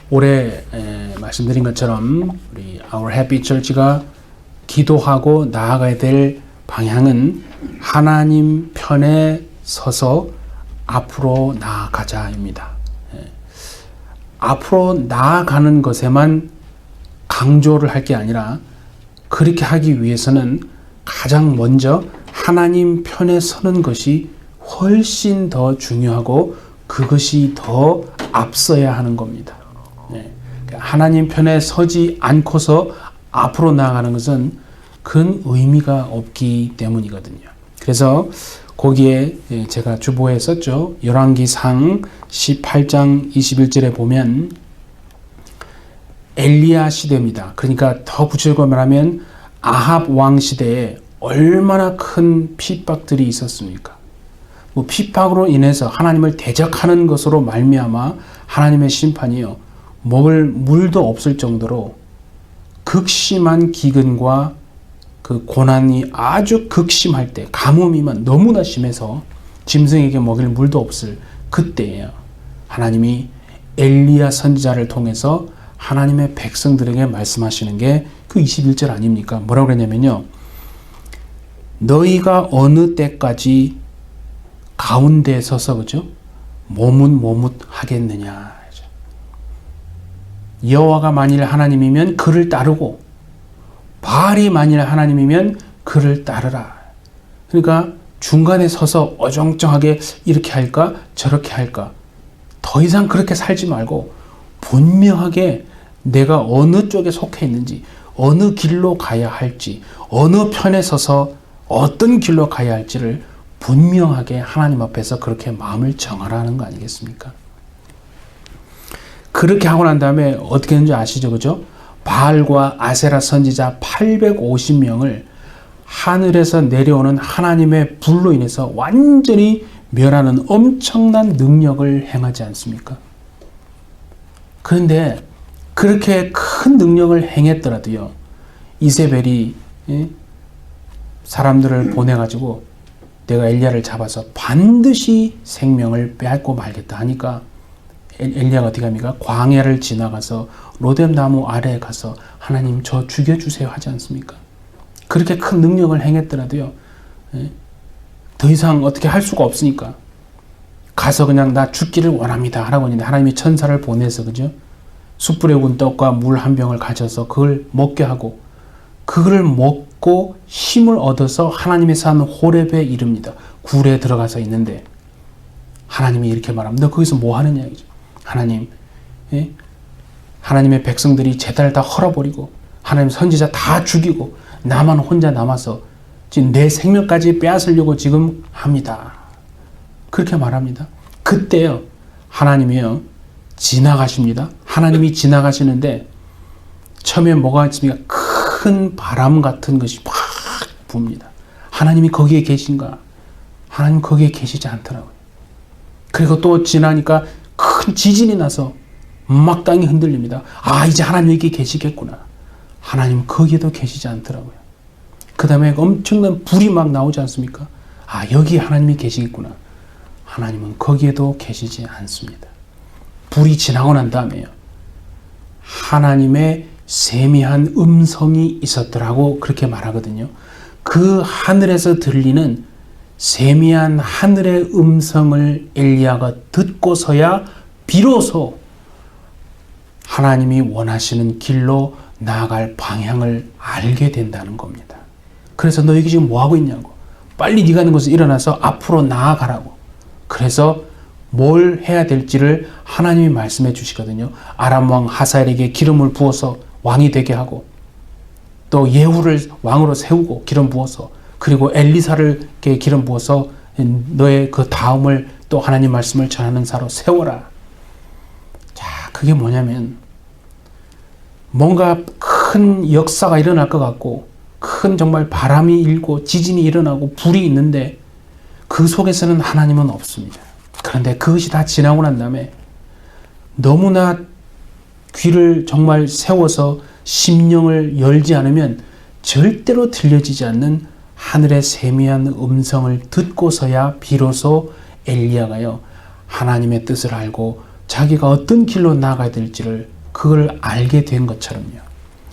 올해 말씀드린 것처럼 우리 Our Happy Church가 기도하고 나아가야 될 방향은 하나님 편에 서서 앞으로 나아가자입니다. 앞으로 나아가는 것에만 강조를 할 게 아니라 그렇게 하기 위해서는 가장 먼저 하나님 편에 서는 것이 훨씬 더 중요하고 그것이 더 앞서야 하는 겁니다. 하나님 편에 서지 않고서 앞으로 나아가는 것은 큰 의미가 없기 때문이거든요. 그래서 거기에 제가 주보에 썼죠. 열왕기상 18장 21절에 보면 엘리야 시대입니다. 그러니까 더 구체적으로 말하면 아합 왕 시대에 얼마나 큰 핍박들이 있었습니까? 핍박으로 인해서 하나님을 대적하는 것으로 말미암아 하나님의 심판이요 먹을 물도 없을 정도로 극심한 기근과 그 고난이 아주 극심할 때 가뭄이만 너무나 심해서 짐승에게 먹일 물도 없을 그때예요. 하나님이 엘리야 선지자를 통해서 하나님의 백성들에게 말씀하시는 게 그 21절 아닙니까? 뭐라고 그랬냐면요. 너희가 어느 때까지 가운데에 서서 그죠? 모뭇모뭇하겠느냐. 여호와가 만일 하나님이면 그를 따르고 바알이 만일 하나님이면 그를 따르라. 그러니까 중간에 서서 어정쩡하게 이렇게 할까 저렇게 할까 더 이상 그렇게 살지 말고 분명하게 내가 어느 쪽에 속해 있는지 어느 길로 가야 할지 어느 편에 서서 어떤 길로 가야 할지를 분명하게 하나님 앞에서 그렇게 마음을 정하라는 거 아니겠습니까? 그렇게 하고 난 다음에 어떻게 했는지 아시죠? 그죠? 바알과 아세라 선지자 850명을 하늘에서 내려오는 하나님의 불로 인해서 완전히 멸하는 엄청난 능력을 행하지 않습니까? 그런데 그렇게 큰 능력을 행했더라도요. 이세벨이 사람들을 보내가지고 내가 엘리야를 잡아서 반드시 생명을 빼앗고 말겠다 하니까 엘리야가 어떻게 합니까? 광야를 지나가서 로뎀나무 아래에 가서 하나님 저 죽여주세요 하지 않습니까? 그렇게 큰 능력을 행했더라도요. 더 이상 어떻게 할 수가 없으니까 가서 그냥 나 죽기를 원합니다 하라고 했는데 하나님이 천사를 보내서 그죠? 숯불에 구운 떡과 물 한 병을 가져서 그걸 먹게 하고 그걸 먹고 힘을 얻어서 하나님의 산 호렙에 이릅니다. 굴에 들어가서 있는데 하나님이 이렇게 말합니다. 너 거기서 뭐 하느냐 이죠. 하나님, 하나님의 백성들이 제단을 다 헐어버리고 하나님 선지자 다 죽이고 나만 혼자 남아서 지금 내 생명까지 빼앗으려고 지금 합니다. 그렇게 말합니다. 그때요 하나님이요 지나가십니다. 하나님이 지나가시는데 처음에 뭐가 있습니까? 큰 바람 같은 것이 막 붑니다. 하나님이 거기에 계신가? 하나님 거기에 계시지 않더라고요. 그리고 또 지나니까 큰 지진이 나서 막 땅이 흔들립니다. 아 이제 하나님 여기 계시겠구나. 하나님 거기에도 계시지 않더라고요. 그 다음에 엄청난 불이 막 나오지 않습니까? 아 여기 하나님이 계시겠구나. 하나님은 거기에도 계시지 않습니다. 불이 지나고 난 다음에요. 하나님의 세미한 음성이 있었더라고 그렇게 말하거든요. 그 하늘에서 들리는 세미한 하늘의 음성을 엘리야가 듣고서야 비로소 하나님이 원하시는 길로 나아갈 방향을 알게 된다는 겁니다. 그래서 너 여기 지금 뭐 하고 있냐고. 빨리 네가 하는 것을 일어나서 앞으로 나아가라고. 그래서 뭘 해야 될지를 하나님이 말씀해 주시거든요. 아람 왕 하사엘에게 기름을 부어서 왕이 되게 하고 또 예후를 왕으로 세우고 기름 부어서 그리고 엘리사를 기름 부어서 너의 그 다음을 또 하나님 말씀을 전하는 자로 세워라. 자, 그게 뭐냐면 뭔가 큰 역사가 일어날 것 같고 큰 정말 바람이 일고 지진이 일어나고 불이 있는데 그 속에서는 하나님은 없습니다. 그런데 그것이 다 지나고 난 다음에 너무나 귀를 정말 세워서 심령을 열지 않으면 절대로 들려지지 않는 하늘의 세미한 음성을 듣고서야 비로소 엘리야가요 하나님의 뜻을 알고 자기가 어떤 길로 나아가야 될지를 그걸 알게 된 것처럼요.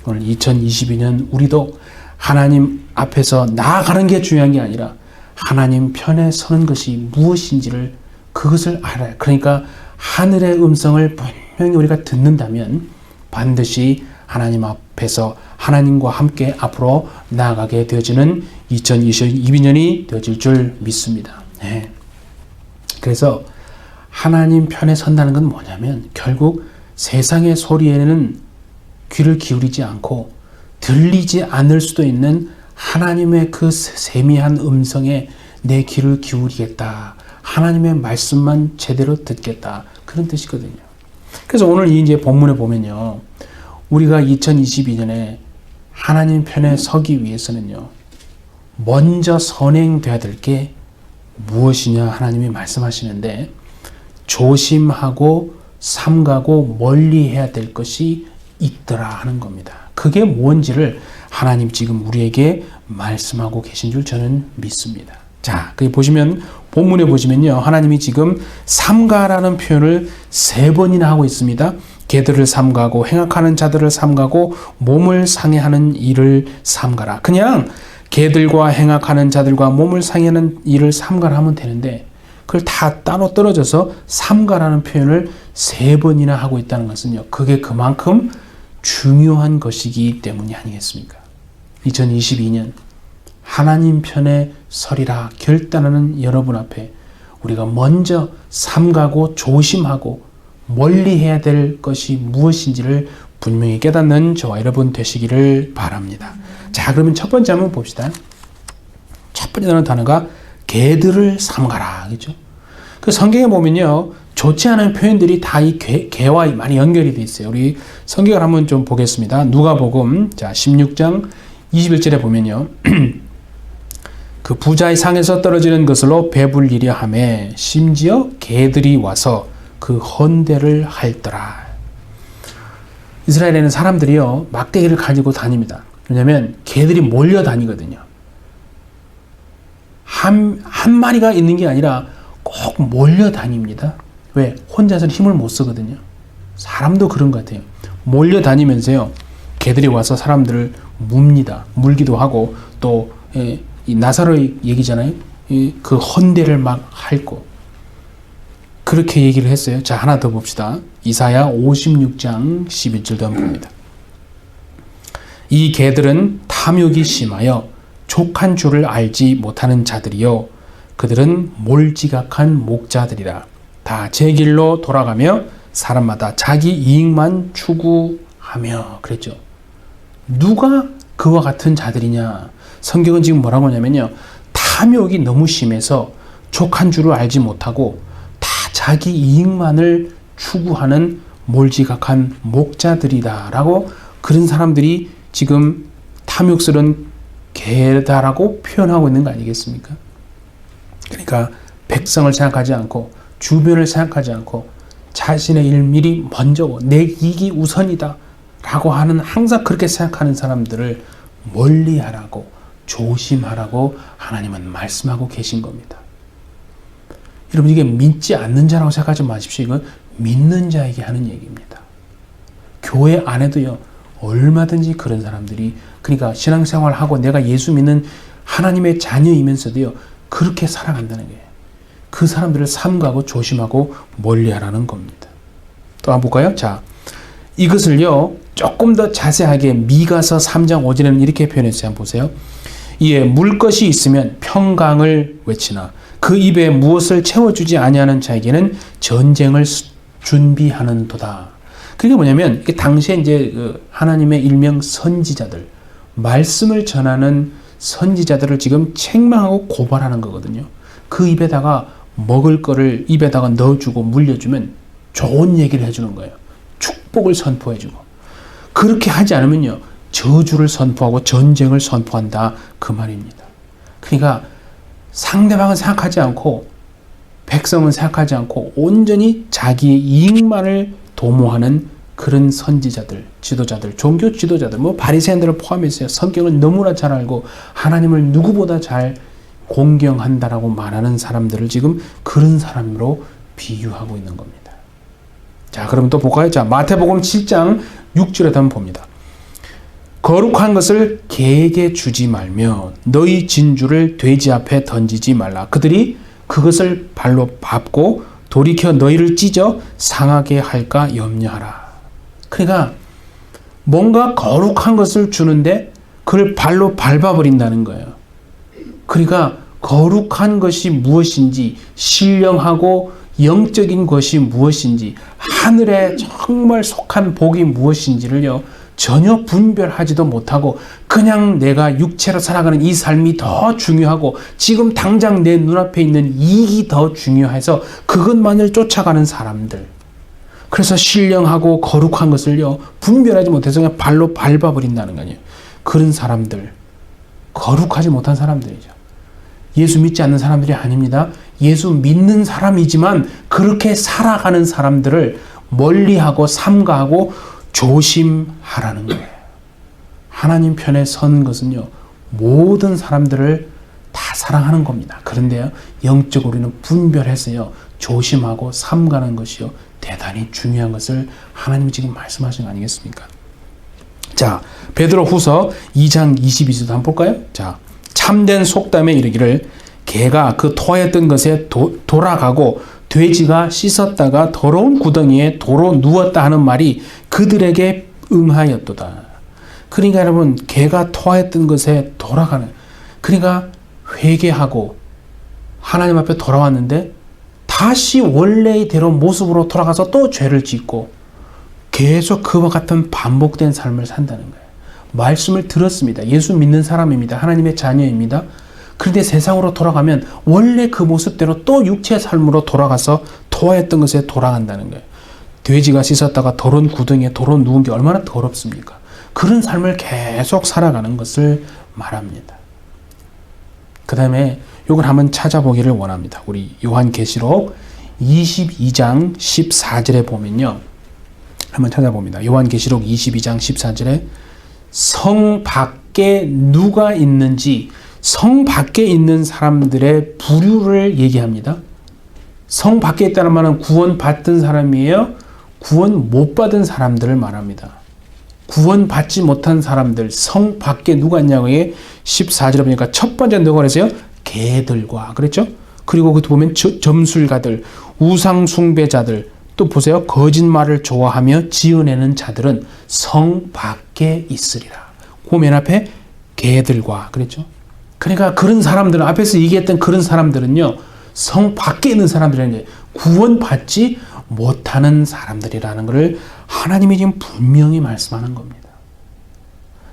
오늘 2022년 우리도 하나님 앞에서 나아가는 게 중요한 게 아니라 하나님 편에 서는 것이 무엇인지를 그것을 알아요. 그러니까 하늘의 음성을 분명히 우리가 듣는다면 반드시 하나님 앞에서 하나님과 함께 앞으로 나아가게 되어지는 2022년이 되어질 줄 믿습니다. 네. 그래서 하나님 편에 선다는 건 뭐냐면 결국 세상의 소리에는 귀를 기울이지 않고 들리지 않을 수도 있는 하나님의 그 세미한 음성에 내 귀를 기울이겠다. 하나님의 말씀만 제대로 듣겠다. 그런 뜻이거든요. 그래서 오늘 이제 본문에 보면요. 우리가 2022년에 하나님 편에 서기 위해서는요. 먼저 선행돼야 될 게 무엇이냐 하나님이 말씀하시는데 조심하고 삼가고 멀리 해야 될 것이 있더라 하는 겁니다. 그게 뭔지를 하나님 지금 우리에게 말씀하고 계신 줄 저는 믿습니다. 자, 거기 보시면 본문에 보시면요. 하나님이 지금 삼가라는 표현을 3번이나 하고 있습니다. 개들을 삼가고 행악하는 자들을 삼가고 몸을 상해하는 일을 삼가라. 그냥 개들과 행악하는 자들과 몸을 상해하는 일을 삼가라 하면 되는데 그걸 다 따로 떨어져서 삼가라는 표현을 3번이나 하고 있다는 것은요. 그게 그만큼 중요한 것이기 때문이 아니겠습니까? 2022년 하나님 편에 서리라 결단하는 여러분 앞에 우리가 먼저 삼가고 조심하고 멀리 해야 될 것이 무엇인지를 분명히 깨닫는 저와 여러분 되시기를 바랍니다. 자, 그러면 첫 번째 한번 봅시다. 첫 번째 단어가 개들을 삼가라. 그죠? 그 성경에 보면요. 좋지 않은 표현들이 다 이 개와 많이 연결이 되어 있어요. 우리 성경을 한번 좀 보겠습니다. 누가복음 16장 21절에 보면요. 그 부자의 상에서 떨어지는 것으로 배불리려 하며 심지어 개들이 와서 그 헌대를 할더라. 이스라엘에는 사람들이요. 막대기를 가지고 다닙니다. 왜냐하면 개들이 몰려다니거든요. 한 마리가 있는 게 아니라 꼭 몰려다닙니다. 왜? 혼자서는 힘을 못 쓰거든요. 사람도 그런 것 같아요. 몰려다니면서요. 개들이 와서 사람들을 뭅니다. 물기도 하고 또 이 나사로의 얘기잖아요. 그 헌대를 막 핥고 그렇게 얘기를 했어요. 자, 하나 더 봅시다. 이사야 56장 11절도 한번 봅니다. 이 개들은 탐욕이 심하여 족한 줄을 알지 못하는 자들이요 그들은 몰지각한 목자들이라. 다 제 길로 돌아가며 사람마다 자기 이익만 추구하며 그랬죠. 누가 그와 같은 자들이냐? 성경은 지금 뭐라고 하냐면요. 탐욕이 너무 심해서 족한 줄을 알지 못하고 다 자기 이익만을 추구하는 몰지각한 목자들이다라고 그런 사람들이 지금 탐욕스러운 개다라고 표현하고 있는 거 아니겠습니까? 그러니까 백성을 생각하지 않고 주변을 생각하지 않고 자신의 일밀이 먼저고 내 이익이 우선이다 라고 하는 항상 그렇게 생각하는 사람들을 멀리하라고 조심하라고 하나님은 말씀하고 계신 겁니다. 여러분 이게 믿지 않는 자라고 생각하지 마십시오. 이건 믿는 자에게 하는 얘기입니다. 교회 안에도요. 얼마든지 그런 사람들이 그러니까 신앙생활하고 내가 예수 믿는 하나님의 자녀이면서도요. 그렇게 살아간다는 거예요. 그 사람들을 삼가고 조심하고 멀리하라는 겁니다. 또 한번 볼까요? 자, 이것을요. 조금 더 자세하게 미가서 3장 5절에는 이렇게 표현했어요. 한번 보세요. 이에 물 것이 있으면 평강을 외치나 그 입에 무엇을 채워주지 아니하는 자에게는 전쟁을 준비하는도다. 그게 뭐냐면 이게 당시에 이제 하나님의 일명 선지자들 말씀을 전하는 선지자들을 지금 책망하고 고발하는 거거든요. 그 입에다가 먹을 거를 입에다가 넣어주고 물려주면 좋은 얘기를 해주는 거예요. 축복을 선포해주고 그렇게 하지 않으면요 저주를 선포하고 전쟁을 선포한다 그 말입니다. 그러니까 상대방은 생각하지 않고 백성은 생각하지 않고 온전히 자기의 이익만을 도모하는 그런 선지자들, 지도자들, 종교 지도자들, 뭐 바리새인들을 포함해서 성경을 너무나 잘 알고 하나님을 누구보다 잘 공경한다라고 말하는 사람들을 지금 그런 사람으로 비유하고 있는 겁니다. 자, 그럼 또 볼까요? 자, 마태복음 7장 6절에 한번 봅니다. 거룩한 것을 개에게 주지 말며 너희 진주를 돼지 앞에 던지지 말라. 그들이 그것을 발로 밟고 돌이켜 너희를 찢어 상하게 할까 염려하라. 그러니까 뭔가 거룩한 것을 주는데 그걸 발로 밟아버린다는 거예요. 그러니까 거룩한 것이 무엇인지, 신령하고 영적인 것이 무엇인지, 하늘에 정말 속한 복이 무엇인지를요 전혀 분별하지도 못하고 그냥 내가 육체로 살아가는 이 삶이 더 중요하고 지금 당장 내 눈앞에 있는 이익이 더 중요해서 그것만을 쫓아가는 사람들, 그래서 신령하고 거룩한 것을요 분별하지 못해서 그냥 발로 밟아버린다는 거예요. 그런 사람들, 거룩하지 못한 사람들이죠. 예수 믿지 않는 사람들이 아닙니다. 예수 믿는 사람이지만 그렇게 살아가는 사람들을 멀리하고 삼가하고 조심하라는 거예요. 하나님 편에 선 것은요 모든 사람들을 다 사랑하는 겁니다. 그런데요 영적으로 우리는 분별해서요 조심하고 삼가는 것이요 대단히 중요한 것을 하나님이 지금 말씀하신 거 아니겠습니까? 자, 베드로 후서 2장 22절도 한번 볼까요? 자, 참된 속담에 이르기를 개가 그 토하였던 것에 돌아가고 돼지가 씻었다가 더러운 구덩이에 도로 누웠다 하는 말이 그들에게 응하였도다. 그러니까 여러분, 개가 토하였던 것에 돌아가는, 그러니까 회개하고 하나님 앞에 돌아왔는데 다시 원래대로 모습으로 돌아가서 또 죄를 짓고 계속 그와 같은 반복된 삶을 산다는 거예요. 말씀을 들었습니다. 예수 믿는 사람입니다. 하나님의 자녀입니다. 그런데 세상으로 돌아가면 원래 그 모습대로 또 육체의 삶으로 돌아가서 토하였던 것에 돌아간다는 거예요. 돼지가 씻었다가 더러운 구덩이에 도로 누운 게 얼마나 더럽습니까? 그런 삶을 계속 살아가는 것을 말합니다. 그 다음에 이걸 한번 찾아보기를 원합니다. 우리 요한계시록 22장 14절에 보면요. 한번 찾아봅니다. 요한계시록 22장 14절에 성 밖에 누가 있는지, 성 밖에 있는 사람들의 부류를 얘기합니다. 성 밖에 있다는 말은 구원 받던 사람이에요? 구원 못 받은 사람들을 말합니다. 구원 받지 못한 사람들, 성 밖에 누가 있냐고. 14절에 보니까 첫 번째 누가 그랬어요? 개들과 그랬죠? 그리고 그 보면 점술가들, 우상 숭배자들, 또 보세요. 거짓말을 좋아하며 지어내는 자들은 성 밖에 있으리라. 그 맨 앞에 개들과 그랬죠? 그러니까 그런 사람들은, 앞에서 얘기했던 그런 사람들은요, 성 밖에 있는 사람들이라는 게 구원받지 못하는 사람들이라는 것을 하나님이 지금 분명히 말씀하는 겁니다.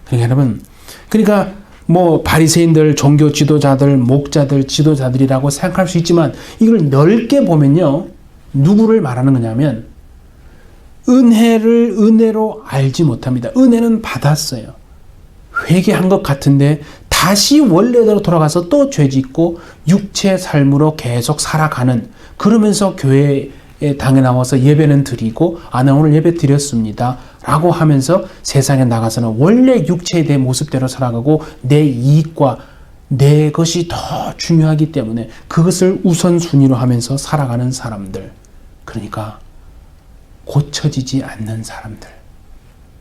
그러니까 여러분, 그러니까 뭐 바리새인들, 종교 지도자들, 목자들, 지도자들이라고 생각할 수 있지만 이걸 넓게 보면요, 누구를 말하는 거냐면 은혜를 은혜로 알지 못합니다. 은혜는 받았어요. 회개한 것 같은데 다시 원래대로 돌아가서 또 죄짓고 육체 삶으로 계속 살아가는, 그러면서 교회에 당에 나와서 예배는 드리고 나 오늘 예배 드렸습니다 라고 하면서 세상에 나가서는 원래 육체의 내 모습대로 살아가고 내 이익과 내 것이 더 중요하기 때문에 그것을 우선순위로 하면서 살아가는 사람들, 그러니까 고쳐지지 않는 사람들.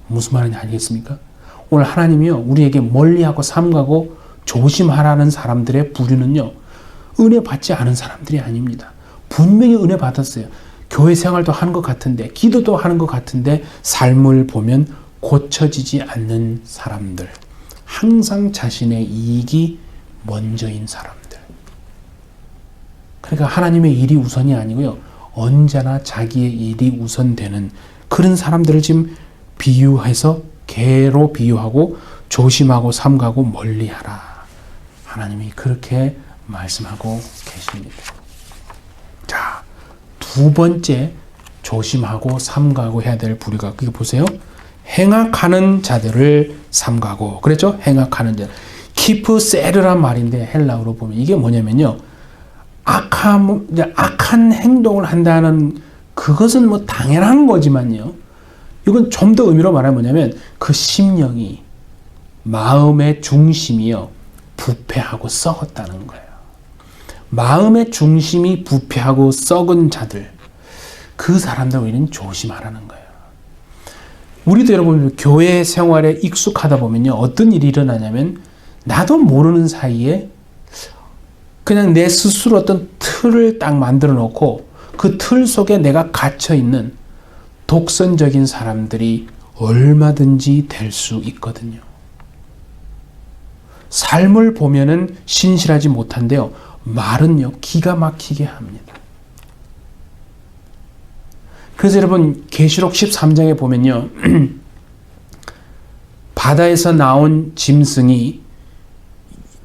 무슨 말인지 알겠습니까? 오늘 하나님이요 우리에게 멀리하고 삼가고 조심하라는 사람들의 부류는요 은혜 받지 않은 사람들이 아닙니다. 분명히 은혜 받았어요. 교회 생활도 하는 것 같은데, 기도도 하는 것 같은데 삶을 보면 고쳐지지 않는 사람들, 항상 자신의 이익이 먼저인 사람들. 그러니까 하나님의 일이 우선이 아니고요 언제나 자기의 일이 우선되는 그런 사람들을 지금 비유해서 개로 비유하고 조심하고 삼가고 멀리하라. 하나님이 그렇게 말씀하고 계십니다. 자, 두 번째 조심하고 삼가고 해야 될 부류가, 그게 보세요. 행악하는 자들을 삼가고. 그랬죠? 행악하는 자. 키프세르란 말인데 헬라어로 보면 이게 뭐냐면요, 악한 행동을 한다는 그것은 뭐 당연한 거지만요, 이건 좀 더 의미로 말하면 뭐냐면 그 심령이, 마음의 중심이요 부패하고 썩었다는 거예요. 마음의 중심이 부패하고 썩은 자들, 그 사람들 우리는 조심하라는 거예요. 우리도 여러분 교회 생활에 익숙하다 보면요, 어떤 일이 일어나냐면 나도 모르는 사이에 그냥 내 스스로 어떤 틀을 딱 만들어 놓고 그 틀 속에 내가 갇혀 있는 독선적인 사람들이 얼마든지 될 수 있거든요. 삶을 보면은 신실하지 못한데요, 말은요 기가 막히게 합니다. 그래서 여러분 계시록 13장에 보면요 바다에서 나온 짐승이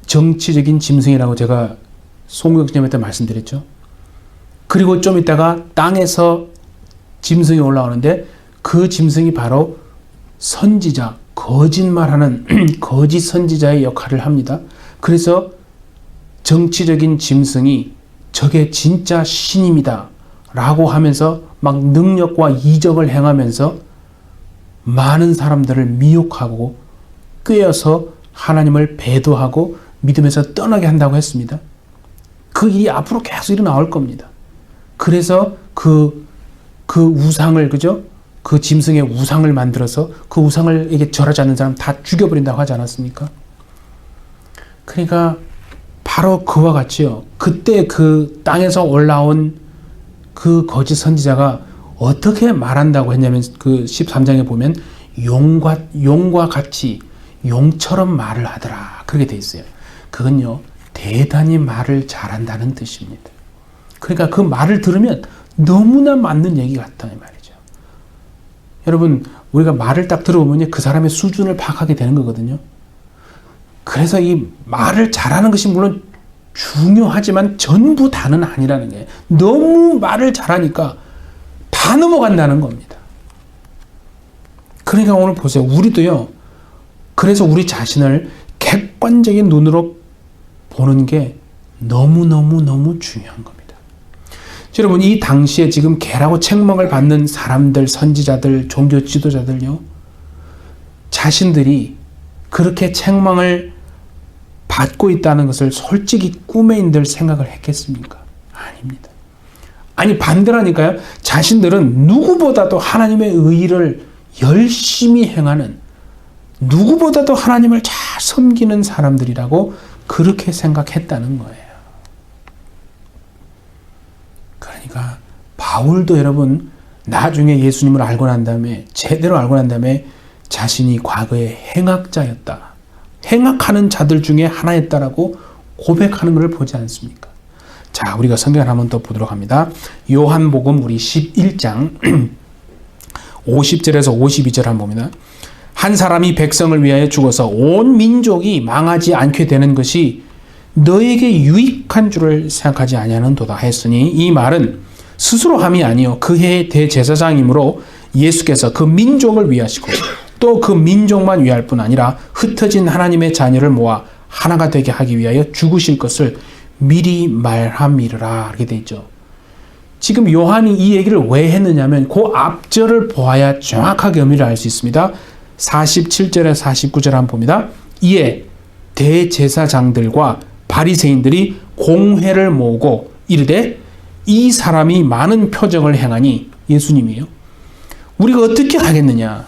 정치적인 짐승이라고 제가 송구역지념회 때 말씀드렸죠. 그리고 좀 있다가 땅에서 짐승이 올라오는데 그 짐승이 바로 선지자, 거짓말하는 거짓 선지자의 역할을 합니다. 그래서 정치적인 짐승이 저게 진짜 신입니다 라고 하면서 막 능력과 이적을 행하면서 많은 사람들을 미혹하고 꿰어서 하나님을 배도하고 믿음에서 떠나게 한다고 했습니다. 그 일이 앞으로 계속 일어나올 겁니다. 그래서 그 우상을, 그죠? 그 짐승의 우상을 만들어서 그 우상을에게 절하지 않는 사람 다 죽여버린다고 하지 않았습니까? 그러니까 바로 그와 같이요. 그때 그 땅에서 올라온 그 거짓 선지자가 어떻게 말한다고 했냐면 그 13장에 보면 용과 같이 용처럼 말을 하더라. 그렇게 돼 있어요. 그건요, 대단히 말을 잘한다는 뜻입니다. 그러니까 그 말을 들으면 너무나 맞는 얘기 같다 이 말이죠. 여러분 우리가 말을 딱 들어보면 그 사람의 수준을 파악하게 되는 거거든요. 그래서 이 말을 잘하는 것이 물론 중요하지만 전부 다는 아니라는 거예요. 너무 말을 잘하니까 다 넘어간다는 겁니다. 그러니까 오늘 보세요. 우리도요. 그래서 우리 자신을 객관적인 눈으로 보는 게 너무너무 중요한 겁니다. 여러분 이 당시에 지금 개라고 책망을 받는 사람들, 선지자들, 종교 지도자들요. 자신들이 그렇게 책망을 받고 있다는 것을 솔직히 꿈에인들 생각을 했겠습니까? 아닙니다. 아니 반대라니까요. 자신들은 누구보다도 하나님의 의를 열심히 행하는, 누구보다도 하나님을 잘 섬기는 사람들이라고 그렇게 생각했다는 거예요. 그러니까 바울도 여러분 나중에 예수님을 알고 난 다음에, 제대로 알고 난 다음에 자신이 과거에 행악자였다, 행악하는 자들 중에 하나였다라고 고백하는 것을 보지 않습니까? 자, 우리가 성경을 한번 더 보도록 합니다. 요한복음 우리 11장 50절에서 52절 한번 봅니다. 한 사람이 백성을 위하여 죽어서 온 민족이 망하지 않게 되는 것이 너에게 유익한 줄을 생각하지 아니하는도다 했으니, 이 말은 스스로 함이 아니요 그 해의 대제사장이므로 예수께서 그 민족을 위하시고 또 그 민족만 위할 뿐 아니라 흩어진 하나님의 자녀를 모아 하나가 되게 하기 위하여 죽으실 것을 미리 말함이라. 이렇게 돼 있죠. 지금 요한이 이 얘기를 왜 했느냐면 그 앞절을 보아야 정확하게 의미를 알 수 있습니다. 47절에 49절 한번 봅니다. 이에 대제사장들과 바리새인들이 공회를 모으고 이르되 이 사람이 많은 표적을 행하니, 예수님이에요. 우리가 어떻게 하겠느냐?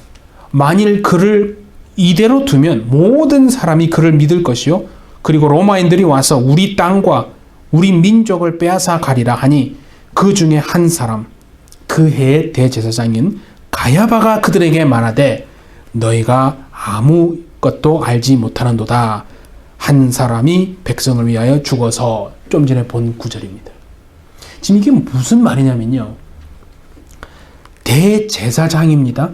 만일 그를 이대로 두면 모든 사람이 그를 믿을 것이요 그리고 로마인들이 와서 우리 땅과 우리 민족을 빼앗아 가리라 하니, 그 중에 한 사람, 그 해의 대제사장인 가야바가 그들에게 말하되 너희가 아무것도 알지 못하는도다. 한 사람이 백성을 위하여 죽어서, 좀 전에 본 구절입니다. 지금 이게 무슨 말이냐면요, 대제사장입니다.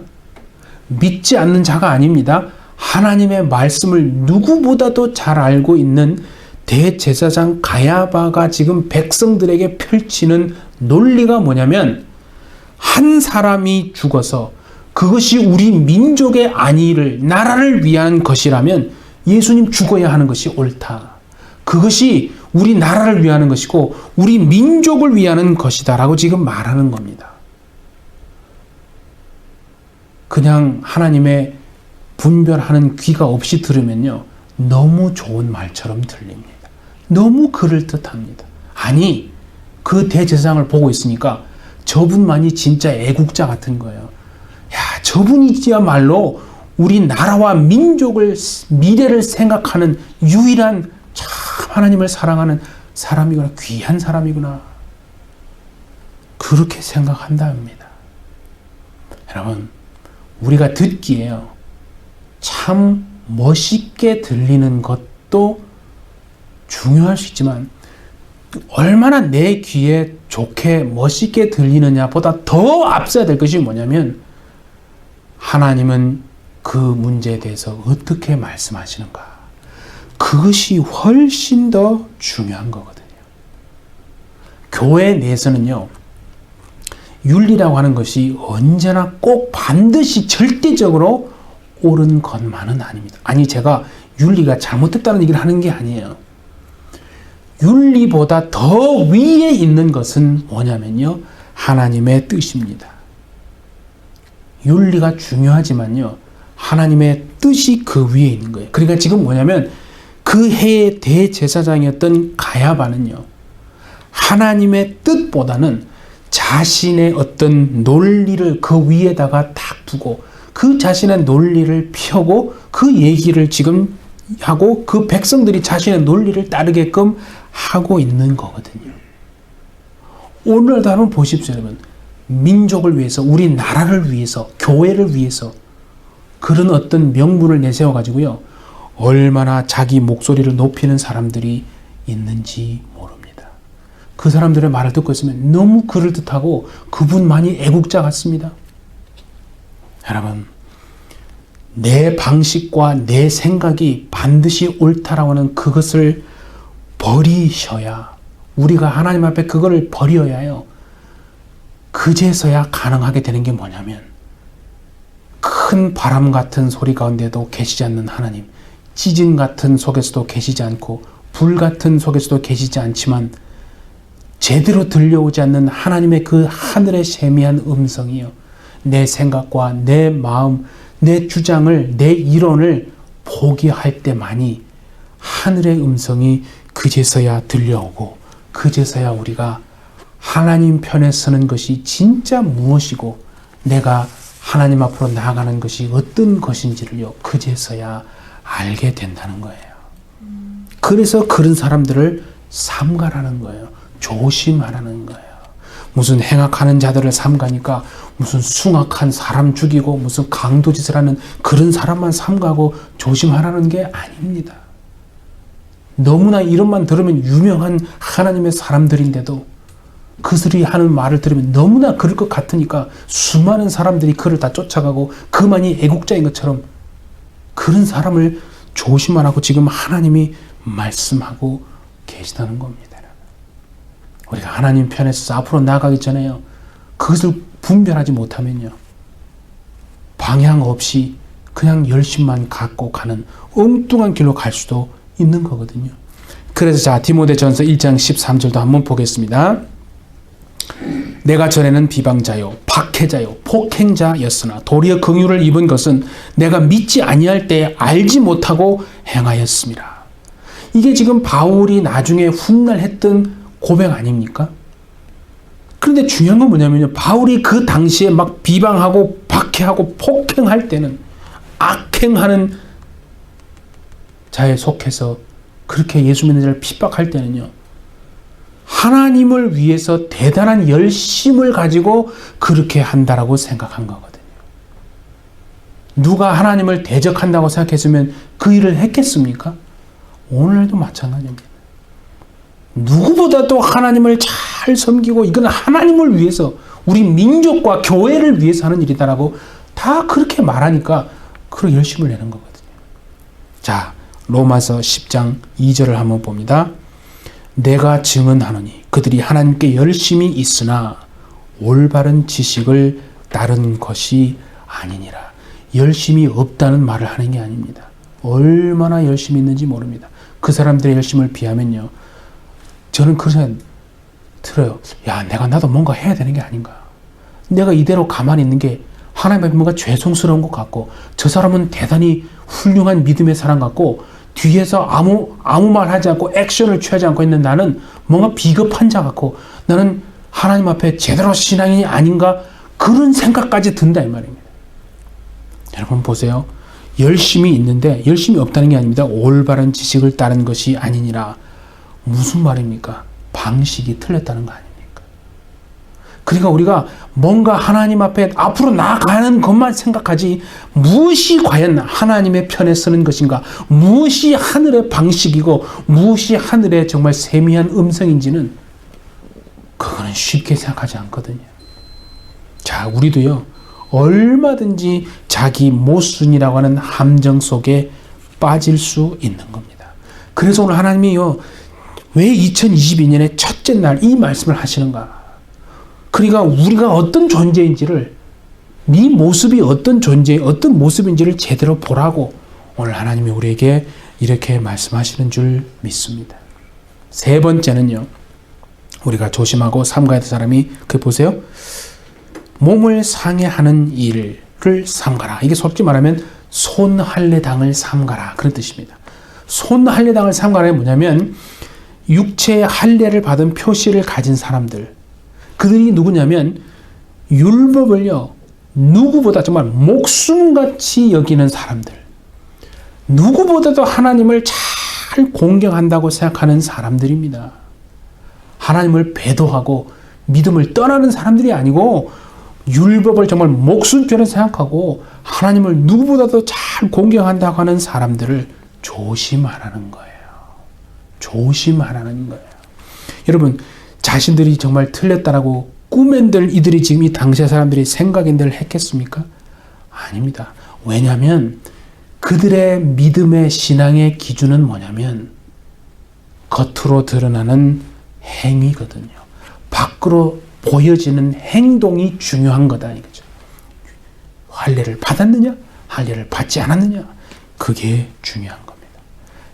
믿지 않는 자가 아닙니다. 하나님의 말씀을 누구보다도 잘 알고 있는 대제사장 가야바가 지금 백성들에게 펼치는 논리가 뭐냐면, 한 사람이 죽어서 그것이 우리 민족의 안위를, 나라를 위한 것이라면 예수님 죽어야 하는 것이 옳다. 그것이 우리 나라를 위하는 것이고 우리 민족을 위하는 것이다 라고 지금 말하는 겁니다. 그냥 하나님의 분별하는 귀가 없이 들으면요, 너무 좋은 말처럼 들립니다. 너무 그럴듯합니다. 아니, 그 대제사장을 보고 있으니까 저분만이 진짜 애국자 같은 거예요. 야, 저분이야말로 우리 나라와 민족을, 미래를 생각하는 유일한 참 하나님을 사랑하는 사람이구나, 귀한 사람이구나. 그렇게 생각한답니다. 여러분, 우리가 듣기에요, 참 멋있게 들리는 것도 중요할 수 있지만 얼마나 내 귀에 좋게 멋있게 들리느냐보다 더 앞서야 될 것이 뭐냐면, 하나님은 그 문제에 대해서 어떻게 말씀하시는가, 그것이 훨씬 더 중요한 거거든요. 교회 내에서는요, 윤리라고 하는 것이 언제나 꼭 반드시 절대적으로 옳은 것만은 아닙니다. 아니, 제가 윤리가 잘못됐다는 얘기를 하는 게 아니에요. 윤리보다 더 위에 있는 것은 뭐냐면요, 하나님의 뜻입니다. 윤리가 중요하지만요, 하나님의 뜻이 그 위에 있는 거예요. 그러니까 지금 뭐냐면, 그 해의 대제사장이었던 가야바는요, 하나님의 뜻보다는 자신의 어떤 논리를 그 위에다가 탁 두고 그 자신의 논리를 펴고 그 얘기를 지금 하고 그 백성들이 자신의 논리를 따르게끔 하고 있는 거거든요. 오늘도 한번 보십시오, 여러분. 민족을 위해서, 우리 나라를 위해서, 교회를 위해서 그런 어떤 명분을 내세워 가지고요, 얼마나 자기 목소리를 높이는 사람들이 있는지 모릅니다. 그 사람들의 말을 듣고 있으면 너무 그럴듯하고 그분만이 애국자 같습니다. 여러분, 내 방식과 내 생각이 반드시 옳다라고 하는 그것을 버리셔야, 우리가 하나님 앞에 그거를 버려야 해요. 그제서야 가능하게 되는 게 뭐냐면, 큰 바람 같은 소리 가운데도 계시지 않는 하나님, 지진 같은 속에서도 계시지 않고 불 같은 속에서도 계시지 않지만 제대로 들려오지 않는 하나님의 그 하늘의 세미한 음성이요, 내 생각과 내 마음, 내 주장을, 내 이론을 포기할 때만이 하늘의 음성이 그제서야 들려오고, 그제서야 우리가 하나님 편에 서는 것이 진짜 무엇이고 내가 하나님 앞으로 나아가는 것이 어떤 것인지를요, 그제서야 알게 된다는 거예요. 그래서 그런 사람들을 삼가라는 거예요. 조심하라는 거예요. 무슨 행악하는 자들을 삼가니까 무슨 숭악한 사람 죽이고 무슨 강도짓을 하는 그런 사람만 삼가고 조심하라는 게 아닙니다. 너무나 이름만 들으면 유명한 하나님의 사람들인데도 그들이 하는 말을 들으면 너무나 그럴 것 같으니까 수많은 사람들이 그를 다 쫓아가고 그만이 애국자인 것처럼 그런 사람을 조심하라고 지금 하나님이 말씀하고 계시다는 겁니다. 우리가 하나님 편에서 앞으로 나아가기 전에요, 그것을 분별하지 못하면요, 방향 없이 그냥 열심만 갖고 가는 엉뚱한 길로 갈 수도 있는 거거든요. 그래서 자, 디모데전서 1장 13절도 한번 보겠습니다. 내가 전에는 비방자요, 박해자요, 폭행자였으나 도리어 긍휼을 입은 것은 내가 믿지 아니할 때에 알지 못하고 행하였습니다. 이게 지금 바울이 나중에 훗날 했던 고백 아닙니까? 그런데 중요한 건 뭐냐면요, 바울이 그 당시에 막 비방하고 박해하고 폭행할 때는, 악행하는 자에 속해서 그렇게 예수 믿는 자를 핍박할 때는요, 하나님을 위해서 대단한 열심을 가지고 그렇게 한다라고 생각한 거거든요. 누가 하나님을 대적한다고 생각했으면 그 일을 했겠습니까? 오늘도 마찬가지입니다. 누구보다도 하나님을 잘 섬기고 이건 하나님을 위해서, 우리 민족과 교회를 위해서 하는 일이다라고 다 그렇게 말하니까 그런 열심을 내는 거거든요. 자, 로마서 10장 2절을 한번 봅니다. 내가 증언하노니 그들이 하나님께 열심히 있으나 올바른 지식을 따른 것이 아니니라. 열심이 없다는 말을 하는 게 아닙니다. 얼마나 열심히 있는지 모릅니다. 그 사람들의 열심을 비하면요, 저는 그런 생각 들어요. 야, 나도 뭔가 해야 되는 게 아닌가. 내가 이대로 가만히 있는 게 하나님 앞에 뭔가 죄송스러운 것 같고, 저 사람은 대단히 훌륭한 믿음의 사람 같고, 뒤에서 아무 말 하지 않고 액션을 취하지 않고 있는 나는 뭔가 비겁한 자 같고, 나는 하나님 앞에 제대로 신앙이 아닌가 그런 생각까지 든다 이 말입니다. 여러분 보세요. 열심이 있는데 열심이 없다는 게 아닙니다. 올바른 지식을 따른 것이 아니니라. 무슨 말입니까? 방식이 틀렸다는 거 아닙니까? 그러니까 우리가 뭔가 하나님 앞에 앞으로 나아가는 것만 생각하지 무엇이 과연 하나님의 편에 서는 것인가, 무엇이 하늘의 방식이고 무엇이 하늘의 정말 세미한 음성인지는 그거는 쉽게 생각하지 않거든요. 자, 우리도요 얼마든지 자기 모순이라고 하는 함정 속에 빠질 수 있는 겁니다. 그래서 오늘 하나님이요 왜 2022년의 첫째 날 이 말씀을 하시는가? 그러니까 우리가 어떤 존재인지를, 네 모습이 어떤 존재, 어떤 모습인지를 제대로 보라고 오늘 하나님이 우리에게 이렇게 말씀하시는 줄 믿습니다. 세 번째는요, 우리가 조심하고 삼가야 될 사람이 그 보세요. 몸을 상해하는 일을 삼가라. 이게 솔직히 말하면 손할례당을 삼가라 그런 뜻입니다. 손할례당을 삼가라는 뭐냐면 육체의 할례를 받은 표시를 가진 사람들, 그들이 누구냐면 율법을요 누구보다 정말 목숨같이 여기는 사람들, 누구보다도 하나님을 잘 공경한다고 생각하는 사람들입니다. 하나님을 배도하고 믿음을 떠나는 사람들이 아니고 율법을 정말 목숨처럼 생각하고 하나님을 누구보다도 잘 공경한다고 하는 사람들을 조심하라는 거예요. 조심하라는 거예요. 여러분, 자신들이 정말 틀렸다라고 꾸맨들 이들이 지금 이 당시의 사람들이 생각인들 했겠습니까? 아닙니다. 왜냐하면 그들의 믿음의 신앙의 기준은 뭐냐면 겉으로 드러나는 행위거든요. 밖으로 보여지는 행동이 중요한 거다 이거죠. 할례를 받았느냐, 할례를 받지 않았느냐, 그게 중요한 겁니다.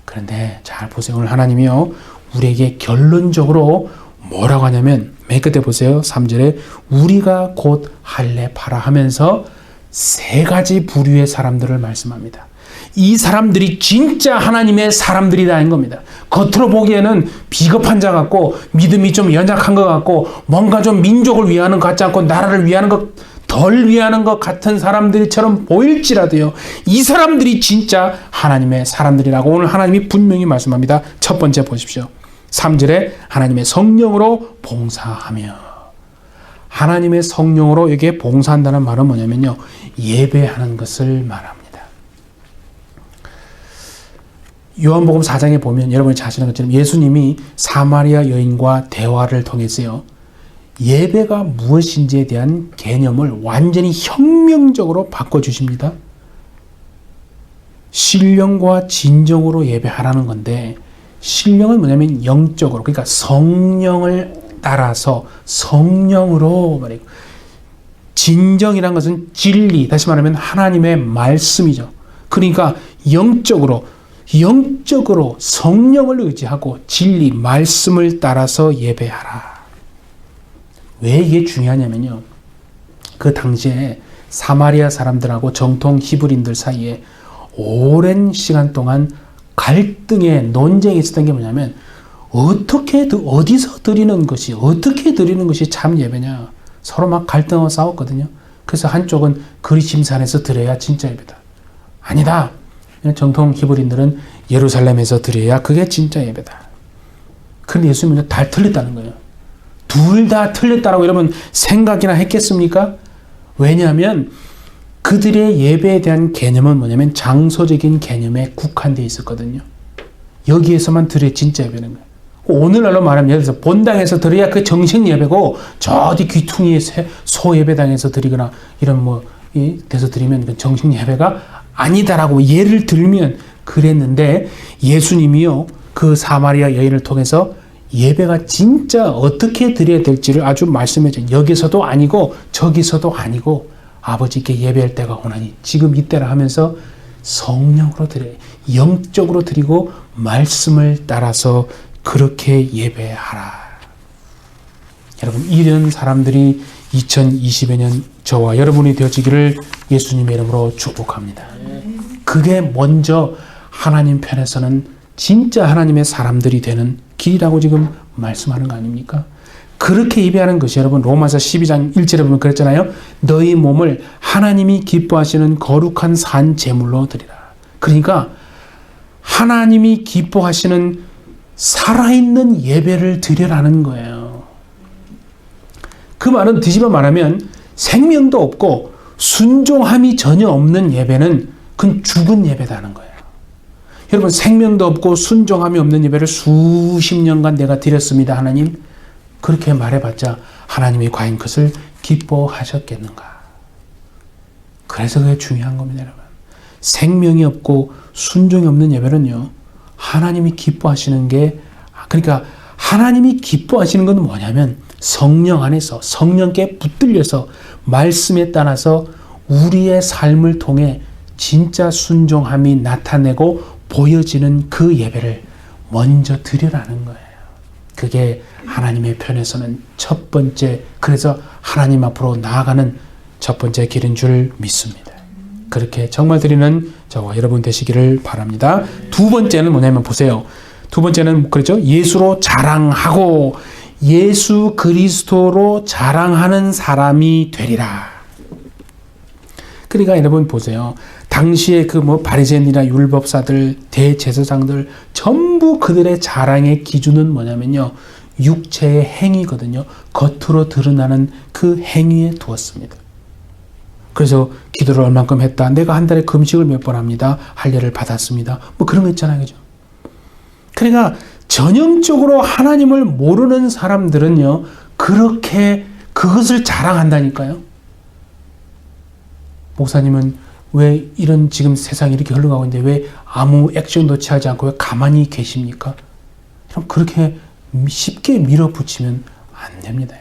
그런데 잘 보세요. 오늘 하나님이요 우리에게 결론적으로 뭐라고 하냐면 맨 끝에 보세요. 3절에 우리가 곧 할례파라 하면서 세 가지 부류의 사람들을 말씀합니다. 이 사람들이 진짜 하나님의 사람들이다는 겁니다. 겉으로 보기에는 비겁한 자 같고 믿음이 좀 연약한 것 같고 뭔가 좀 민족을 위하는 것 같지 않고 나라를 위하는 것 덜 위하는 것 같은 사람들처럼 보일지라도요, 이 사람들이 진짜 하나님의 사람들이라고 오늘 하나님이 분명히 말씀합니다. 첫 번째 보십시오. 3절에 하나님의 성령으로 봉사하며, 하나님의 성령으로 여기에 봉사한다는 말은 뭐냐면요, 예배하는 것을 말합니다. 요한복음 4장에 보면 여러분이 잘 아시는 것처럼 예수님이 사마리아 여인과 대화를 통해서요, 예배가 무엇인지에 대한 개념을 완전히 혁명적으로 바꿔주십니다. 신령과 진정으로 예배하라는 건데, 신령은 뭐냐면 영적으로, 그러니까 성령을 따라서 성령으로 말이고, 진정이란 것은 진리, 다시 말하면 하나님의 말씀이죠. 그러니까 영적으로 성령을 의지하고 진리, 말씀을 따라서 예배하라. 왜 이게 중요하냐면요, 그 당시에 사마리아 사람들하고 정통 히브리인들 사이에 오랜 시간 동안 갈등의 논쟁이 있었던 게 뭐냐면 어디서 드리는 것이, 어떻게 드리는 것이 참 예배냐, 서로 막 갈등하고 싸웠거든요. 그래서 한쪽은 그리심산에서 드려야 진짜 예배다, 아니다, 정통 히브리인들은 예루살렘에서 드려야 그게 진짜 예배다. 그런데 예수님은 다 틀렸다는 거예요. 둘 다 틀렸다라고 여러분 생각이나 했겠습니까? 왜냐하면 그들의 예배에 대한 개념은 뭐냐면 장소적인 개념에 국한되어 있었거든요. 여기에서만 드려야 진짜 예배는 거예요. 오늘날로 말하면 예를 들어서 본당에서 드려야 그 정식 예배고, 저 어디 귀퉁이에 소 예배당에서 드리거나 이런 데서 드리면 그 정식 예배가 아니다라고 예를 들면 그랬는데, 예수님이요 그 사마리아 여인을 통해서 예배가 진짜 어떻게 드려야 될지를 아주 말씀해줘요. 여기서도 아니고 저기서도 아니고 아버지께 예배할 때가 오나니 지금 이때라 하면서 성령으로 드려요. 영적으로 드리고 말씀을 따라서 그렇게 예배하라. 여러분, 이런 사람들이 2020여 년 저와 여러분이 되어지기를 예수님의 이름으로 축복합니다. 그게 먼저 하나님 편에서는 진짜 하나님의 사람들이 되는 길이라고 지금 말씀하는 거 아닙니까? 그렇게 예배하는 것이 여러분 로마서 12장 1절에 보면 그랬잖아요. 너희 몸을 하나님이 기뻐하시는 거룩한 산 제물로 드리라. 그러니까 하나님이 기뻐하시는 살아있는 예배를 드리라는 거예요. 그 말은 뒤집어 말하면 생명도 없고 순종함이 전혀 없는 예배는 그건 죽은 예배다는 거예요. 여러분 생명도 없고 순종함이 없는 예배를 수십 년간 내가 드렸습니다. 하나님. 그렇게 말해봤자 하나님이 과연 그것을 기뻐하셨겠는가. 그래서 그게 중요한 겁니다. 여러분. 생명이 없고 순종이 없는 예배는요. 하나님이 기뻐하시는 게 그러니까 하나님이 기뻐하시는 건 뭐냐면 성령 안에서 성령께 붙들려서 말씀에 따라서 우리의 삶을 통해 진짜 순종함이 나타내고 보여지는 그 예배를 먼저 드리라는 거예요. 그게 하나님의 편에서는 첫 번째, 그래서 하나님 앞으로 나아가는 첫 번째 길인 줄 믿습니다. 그렇게 정말 드리는 저와 여러분 되시기를 바랍니다. 두 번째는 뭐냐면 보세요. 두 번째는 그렇죠. 예수로 자랑하고 예수 그리스도로 자랑하는 사람이 되리라. 그러니까 여러분 보세요. 당시에 그 바리새인이나 율법사들, 대제사장들 전부 그들의 자랑의 기준은 뭐냐면요. 육체의 행위거든요. 겉으로 드러나는 그 행위에 두었습니다. 그래서 기도를 얼만큼 했다. 내가 한 달에 금식을 몇 번 합니다. 할례를 받았습니다. 그런 거 있잖아요. 그죠? 그러니까 전형적으로 하나님을 모르는 사람들은요. 그렇게 그것을 자랑한다니까요. 목사님은 왜 이런 지금 세상이 이렇게 흘러가고 있는데 왜 아무 액션도 취하지 않고 왜 가만히 계십니까? 그렇게 쉽게 밀어붙이면 안 됩니다.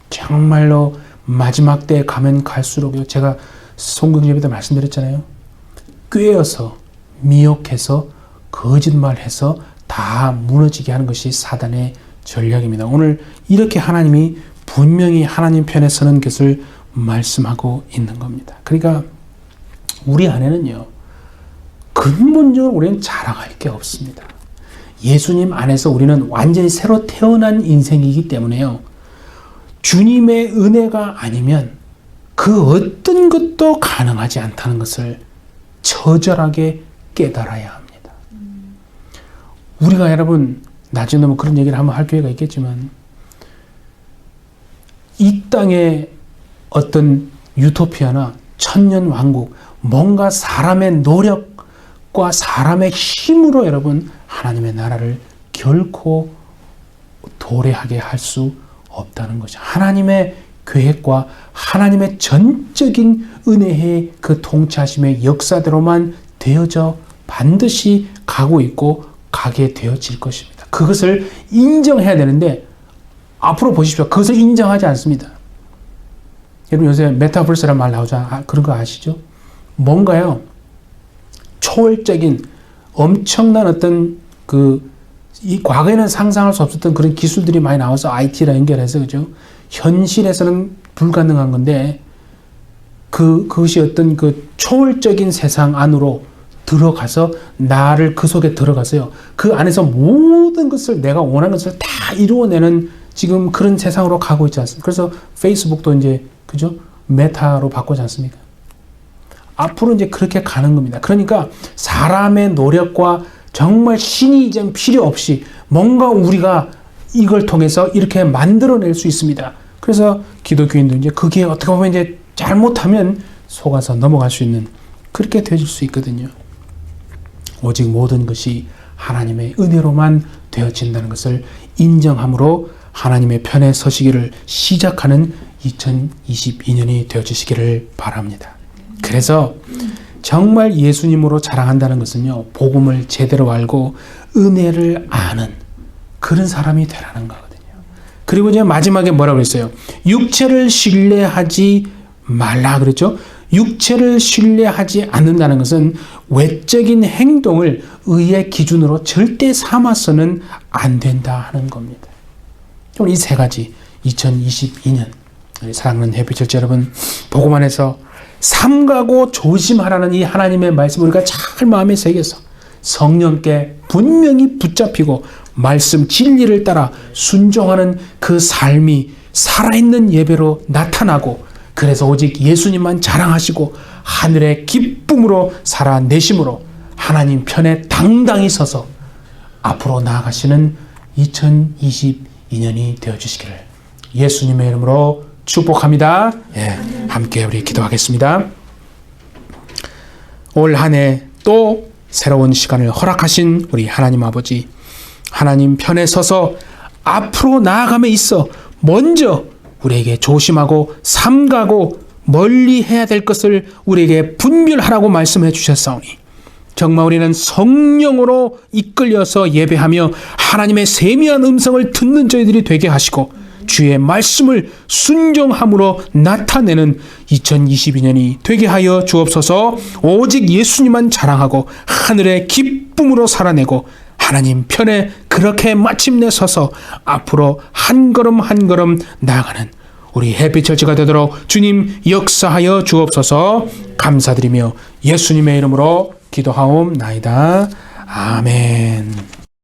정말로 마지막 때에 가면 갈수록 제가 송금 예배 때 말씀드렸잖아요. 꾀어서 미혹해서 거짓말해서 다 무너지게 하는 것이 사단의 전략입니다. 오늘 이렇게 하나님이 분명히 하나님 편에 서는 것을 말씀하고 있는 겁니다. 그러니까 우리 안에는요. 근본적으로 우리는 자랑할 게 없습니다. 예수님 안에서 우리는 완전히 새로 태어난 인생이기 때문에요. 주님의 은혜가 아니면 그 어떤 것도 가능하지 않다는 것을 처절하게 깨달아야 합니다. 우리가 여러분 나중에 그런 얘기를 한번 할 기회가 있겠지만 이 땅에 어떤 유토피아나 천년왕국 뭔가 사람의 노력과 사람의 힘으로 여러분 하나님의 나라를 결코 도래하게 할 수 없다는 거죠. 하나님의 계획과 하나님의 전적인 은혜의 그 통치하심의 역사대로만 되어져 반드시 가고 있고 가게 되어질 것입니다. 그것을 인정해야 되는데 앞으로 보십시오. 그것을 인정하지 않습니다. 여러분 요새 메타버스라는 말 나오잖아요. 그런 거 아시죠? 뭔가요? 초월적인 엄청난 어떤 이 과거에는 상상할 수 없었던 그런 기술들이 많이 나와서 IT랑 연결해서 그죠? 현실에서는 불가능한 건데 그것이 어떤 그 초월적인 세상 안으로 들어가서 나를 그 속에 들어가서요. 그 안에서 모든 것을 내가 원하는 것을 다 이루어내는 지금 그런 세상으로 가고 있지 않습니까? 그래서 페이스북도 이제 그죠? 메타로 바꾸지 않습니까? 앞으로 이제 그렇게 가는 겁니다. 그러니까 사람의 노력과 정말 신이 이제 필요 없이 뭔가 우리가 이걸 통해서 이렇게 만들어낼 수 있습니다. 그래서 기독교인도 이제 그게 어떻게 보면 이제 잘못하면 속아서 넘어갈 수 있는 그렇게 되어질 수 있거든요. 오직 모든 것이 하나님의 은혜로만 되어진다는 것을 인정함으로 하나님의 편에 서시기를 시작하는 2022년이 되어주시기를 바랍니다. 그래서 정말 예수님으로 자랑한다는 것은요. 복음을 제대로 알고 은혜를 아는 그런 사람이 되라는 거거든요. 그리고 이제 마지막에 뭐라고 그랬어요? 육체를 신뢰하지 말라 그랬죠? 육체를 신뢰하지 않는다는 것은 외적인 행동을 의의 기준으로 절대 삼아서는 안 된다 하는 겁니다. 이 세 가지 2022년 사랑하는 해피처치 여러분 복음 안에서 삼가고 조심하라는 이 하나님의 말씀 우리가 잘 마음에 새겨서 성령께 분명히 붙잡히고 말씀 진리를 따라 순종하는 그 삶이 살아있는 예배로 나타나고, 그래서 오직 예수님만 자랑하시고 하늘의 기쁨으로 살아내심으로 하나님 편에 당당히 서서 앞으로 나아가시는 2022년이 되어주시기를 예수님의 이름으로 축복합니다. 예, 함께 우리 기도하겠습니다. 올 한 해 또 새로운 시간을 허락하신 우리 하나님 아버지, 하나님 편에 서서 앞으로 나아감에 있어 먼저 우리에게 조심하고 삼가고 멀리 해야 될 것을 우리에게 분별하라고 말씀해 주셨사오니, 정말 우리는 성령으로 이끌려서 예배하며 하나님의 세미한 음성을 듣는 저희들이 되게 하시고 주의 말씀을 순종함으로 나타내는 2022년이 되게 하여 주옵소서. 오직 예수님만 자랑하고 하늘의 기쁨으로 살아내고 하나님 편에 그렇게 마침내 서서 앞으로 한 걸음 한 걸음 나아가는 우리 해피처치가 되도록 주님 역사하여 주옵소서. 감사드리며 예수님의 이름으로 기도하옵나이다. 아멘.